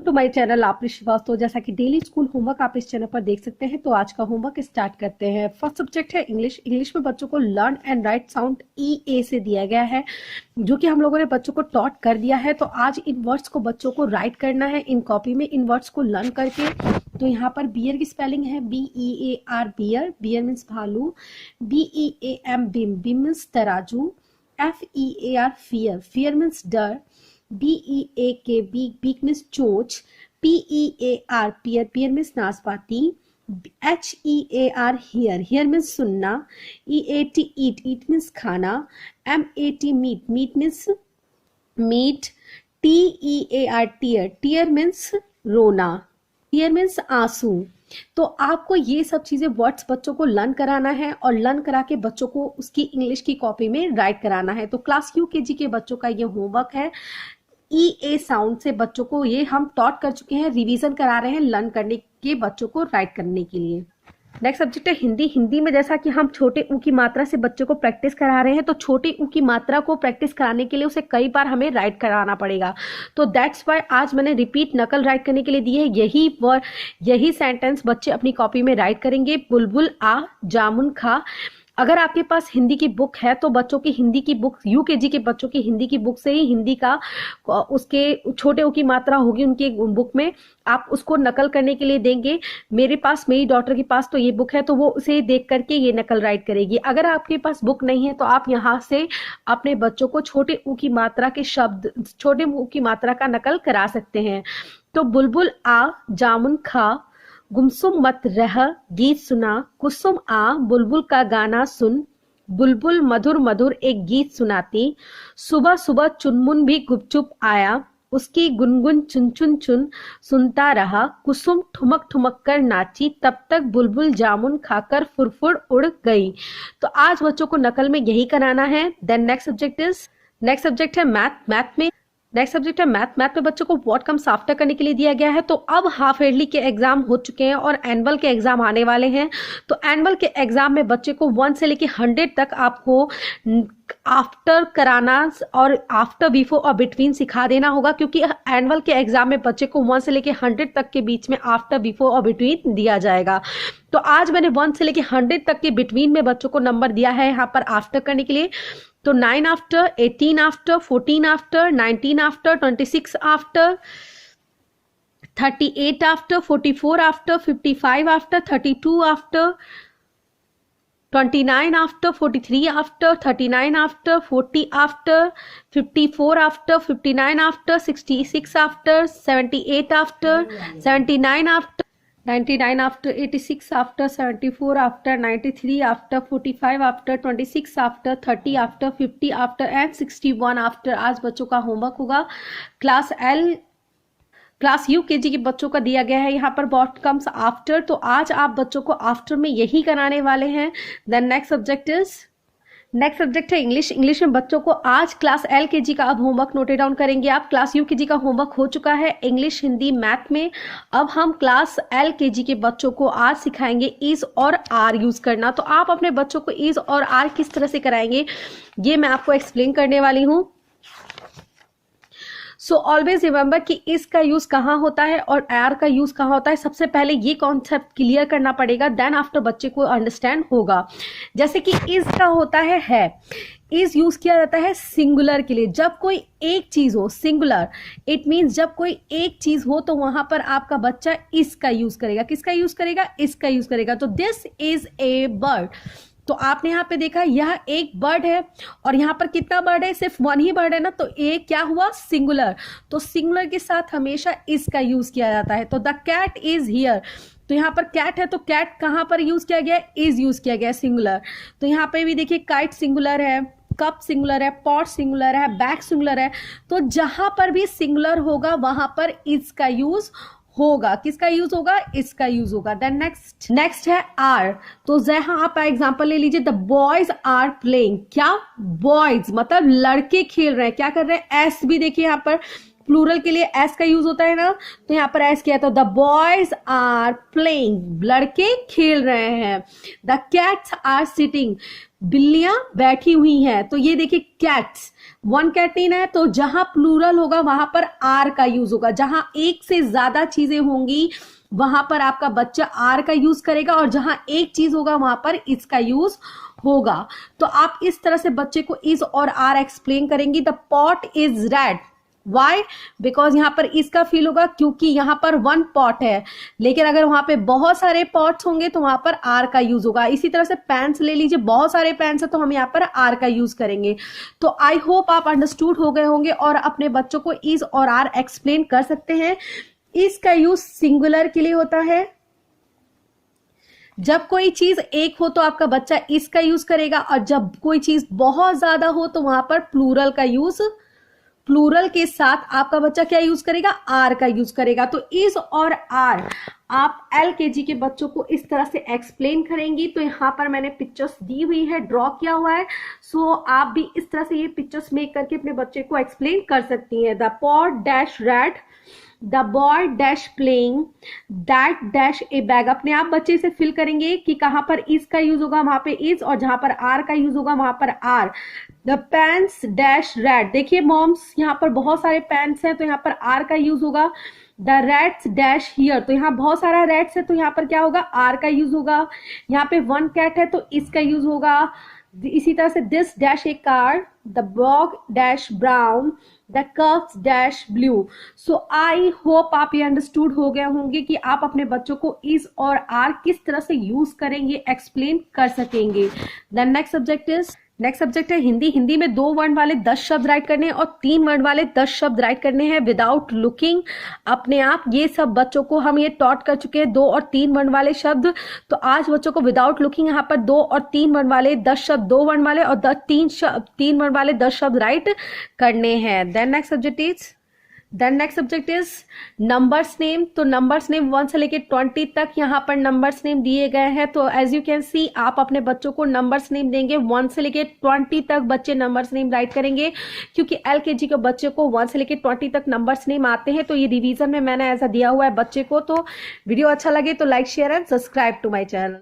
Welcome to my channel आप श्रीवास्तव। जैसा कि डेली स्कूल होमवर्क आप इस चैनल पर देख सकते हैं, तो आज का होमवर्क स्टार्ट करते हैं। फर्स्ट सब्जेक्ट है इंग्लिश। इंग्लिश में बच्चों को learn and right sound EA से दिया गया है, जो कि हम लोगों ने बच्चों को टॉट कर दिया है। तो आज इन वर्ड्स को बच्चों को राइट करना है इन कॉपी में, इन वर्ड्स को लर्न करके। तो यहाँ पर बियर की स्पेलिंग है BEAR, बियर। बियर मीन्स भालू। BEAM, beam. बिम मीन्स तराजू। FEAR, fear. फियर मीन्स डर। BEAK, beak. बीक मीन्स चोंच। PEAR, pear. पियर मीन्स नाशपाती। HEAR, hear. हियर मीन्स सुनना। EAT, eat. ईट मीन्स खाना। MAT, meat. Meat means meat. TEAR, tear. Tear means रोना। Tear means आंसू। तो आपको ये सब चीजें वर्ड्स बच्चों को लर्न कराना है और लर्न करा के बच्चों को उसकी इंग्लिश की कॉपी में राइट कराना है। तो क्लास UKG के बच्चों का ये होमवर्क है। EA साउंड से बच्चों को ये हम टॉट कर चुके हैं, रिवीजन करा रहे हैं लर्न करने के बच्चों को राइट करने के लिए। नेक्स्ट सब्जेक्ट है हिंदी। हिंदी में जैसा कि हम छोटे ऊ की मात्रा से बच्चों को प्रैक्टिस करा रहे हैं, तो छोटे ऊ की मात्रा को प्रैक्टिस कराने के लिए उसे कई बार हमें राइट कराना पड़ेगा। तो दैट्स वाई आज मैंने रिपीट नकल राइट करने के लिए दी है। यही सेंटेंस बच्चे अपनी कॉपी में राइट करेंगे। बुलबुल आ, जामुन खा। अगर आपके पास हिंदी की बुक है तो बच्चों की हिंदी की बुक, UKG के बच्चों की हिंदी की बुक से ही हिंदी का उसके छोटे ऊ की मात्रा होगी उनकी बुक में, आप उसको नकल करने के लिए देंगे। मेरे पास, मेरी डॉटर के पास तो ये बुक है, तो वो उसे देख करके ये नकल राइट करेगी। अगर आपके पास बुक नहीं है तो आप यहाँ से अपने बच्चों को छोटे ऊ की मात्रा के शब्द, छोटे ऊ की मात्रा का नकल करा सकते हैं। तो बुलबुल आ, जामुन खा। गुमसुम मत रह, गीत सुना। कुसुम आ, बुलबुल का गाना सुन। बुलबुल मधुर मधुर एक गीत सुनाती। सुबह सुबह चुनमुन भी गुपचुप आया, उसकी गुनगुन चुन चुन चुन सुनता रहा। कुसुम ठुमक ठुमक कर नाची, तब तक बुलबुल जामुन खाकर फुरफुर उड़ गई। तो आज बच्चों को नकल में यही कराना है। देन नेक्स्ट सब्जेक्ट है मैथ। नेक्स्ट सब्जेक्ट है मैथ। मैथ में बच्चों को व्हाट कम्स आफ्टर करने के लिए दिया गया है। तो अब हाफ ईयरली के एग्जाम हो चुके हैं और एनुअल के एग्जाम आने वाले हैं। तो एनुअल के एग्जाम में बच्चे को 1 से लेके 100 तक आपको आफ्टर कराना और आफ्टर, बिफोर और बिटवीन सिखा देना होगा, क्योंकि एनुअल के एग्जाम में बच्चे को 1 से लेके 100 तक के बीच में आफ्टर, बिफोर और बिटवीन दिया जाएगा। तो आज मैंने 1 से लेके 100 तक के बिटवीन में बच्चों को नंबर दिया है यहाँ पर आफ्टर करने के लिए। तो 9 after, 18 after, 14 after, 19 after, 26 after, 38 after, 44 after, 55 after, 32 after, 29 after, 43 after, 39 after, 40 after, 54 after, 59 after, 66 after, 78 after, 79 after, 99 after, 86 after, 74 after, 93 after, 45 after, 26 after, 30 after, 50 after and 61 after। आज बच्चों का होमवर्क होगा। क्लास UKG के बच्चों का दिया गया है यहाँ पर व्हाट कम्स आफ्टर। तो आज आप बच्चों को आफ्टर में यही कराने वाले हैं। देन नेक्स्ट सब्जेक्ट है इंग्लिश। इंग्लिश में बच्चों को आज क्लास LKG का अब होमवर्क नोट डाउन करेंगे आप। क्लास UKG का होमवर्क हो चुका है इंग्लिश, हिंदी, मैथ में। अब हम क्लास LKG के बच्चों को आज सिखाएंगे इज और आर यूज करना। तो आप अपने बच्चों को इज और आर किस तरह से कराएंगे ये मैं आपको एक्सप्लेन करने वाली हूँ। सो ऑलवेज रिमेंबर कि इस का यूज कहाँ होता है और आर का यूज कहाँ होता है। सबसे पहले ये कॉन्सेप्ट क्लियर करना पड़ेगा, देन आफ्टर बच्चे को अंडरस्टैंड होगा। जैसे कि इज का होता है इज यूज किया जाता है सिंगुलर के लिए। जब कोई एक चीज हो, सिंगुलर, इट मीन्स जब कोई एक चीज हो तो वहां पर आपका बच्चा इसका यूज करेगा। किसका यूज करेगा? इसका यूज करेगा। तो दिस इज ए बर्ड। तो आपने यहाँ पे देखा यह एक बर्ड है और यहाँ पर कितना बर्ड है? सिर्फ 1 ही बर्ड है ना, तो एक क्या हुआ? सिंगुलर। तो सिंगुलर के साथ हमेशा इसका यूज किया जाता है। तो द कैट इज हियर। तो यहाँ पर कैट है तो कैट कहाँ पर यूज किया गया? इज यूज किया गया, सिंगुलर। तो यहाँ पे भी देखिए काइट सिंगुलर है, कप सिंगुलर है, पॉट सिंगुलर है, बैग सिंगुलर है। तो जहां पर भी सिंगुलर होगा वहां पर इज का यूज होगा। किसका यूज होगा? इसका यूज होगा। देन नेक्स्ट है आर। तो जहां आप एग्जांपल ले लीजिए, द बॉयज आर प्लेइंग। क्या? बॉयज मतलब लड़के खेल रहे हैं। क्या कर रहे हैं? एस भी देखिए यहाँ पर प्लूरल के लिए एस का यूज होता है ना, तो यहाँ पर एस किया। तो द बॉयज आर प्लेइंग, लड़के खेल रहे हैं। द कैट्स आर सिटिंग, बिल्लियां बैठी हुई हैं। तो ये देखिए कैट्स वन कैटनीन है तो जहां प्लूरल होगा वहां पर आर का यूज होगा, जहां एक से ज्यादा चीजें होंगी वहां पर आपका बच्चा आर का यूज करेगा, और जहां एक चीज होगा वहां पर इसका यूज होगा। तो आप इस तरह से बच्चे को इज और आर एक्सप्लेन करेंगी। The pot is red, why? Because यहां पर इसका फील होगा क्योंकि यहां पर वन पॉट है, लेकिन अगर वहां पे बहुत सारे पॉट्स होंगे तो वहां पर आर का यूज होगा। इसी तरह से पेन्स ले लीजिए, बहुत सारे पेन्स है तो हम यहाँ पर आर का यूज करेंगे। तो आई होप आप अंडरस्टूड हो गए होंगे और अपने बच्चों को इज और आर एक्सप्लेन कर सकते हैं। इसका यूज सिंगुलर के लिए होता है, जब कोई चीज एक हो तो आपका बच्चा इसका यूज करेगा, और जब कोई चीज बहुत ज्यादा हो तो वहां पर प्लूरल का यूज, प्लूरल के साथ आपका बच्चा क्या यूज करेगा? आर का यूज करेगा। तो इज और आर आप LKG के बच्चों को इस तरह से एक्सप्लेन करेंगी। तो यहाँ पर मैंने पिक्चर्स दी हुई है, ड्रॉ किया हुआ है, सो आप भी इस तरह से ये पिक्चर्स मेक करके अपने बच्चे को एक्सप्लेन कर सकती हैं। The pot dash red, the boy dash playing, that dash A bag. अपने आप बच्चे से फिल करेंगे कि कहां पर इज का यूज होगा वहां पे इज, और जहां पर आर का यूज होगा वहां पर are. The pens dash red, देखिए मॉम्स यहाँ पर बहुत सारे पेन्स हैं तो यहाँ पर आर का यूज होगा। द रैट्स डैश हियर, तो यहाँ बहुत सारा रैट्स है तो यहाँ पर क्या होगा? आर का यूज होगा। यहाँ पे वन कैट है तो इसका यूज होगा। इसी तरह से this dash A car, the dog dash brown, the cups dash blue. So I hope आप ये अंडरस्टूड हो गए होंगे कि आप अपने बच्चों को इज और आर किस तरह से यूज करेंगे, एक्सप्लेन कर सकेंगे। द नेक्स्ट सब्जेक्ट है हिंदी। हिंदी में 2 वर्ड वाले 10 शब्द राइट करने हैं और 3 वर्ड वाले 10 शब्द राइट करने हैं विदाउट लुकिंग। अपने आप ये सब बच्चों को हम ये टॉट कर चुके हैं 2 और 3 वर्ड वाले शब्द। तो आज बच्चों को विदाउट लुकिंग यहाँ पर 2 और 3 वर्ड वाले 10 शब्द, 2 वर्ड वाले और 3 वर्ड वाले 10 शब्द राइट करने हैं। Then next subject is numbers name. तो नंबर्स नेम 1 से लेके 20 तक यहाँ पर नंबर्स नेम दिए गए हैं। तो एज यू कैन सी आप अपने बच्चों को नंबर्स नेम देंगे, 1 से लेके 20 तक बच्चे नंबर्स नेम राइट करेंगे, क्योंकि LKG के बच्चे को 1 से लेके 20 तक नंबर्स नेम आते हैं। तो ये रिवीजन में मैंने ऐसा दिया हुआ है बच्चे को। तो वीडियो अच्छा लगे तो like share and subscribe to my channel.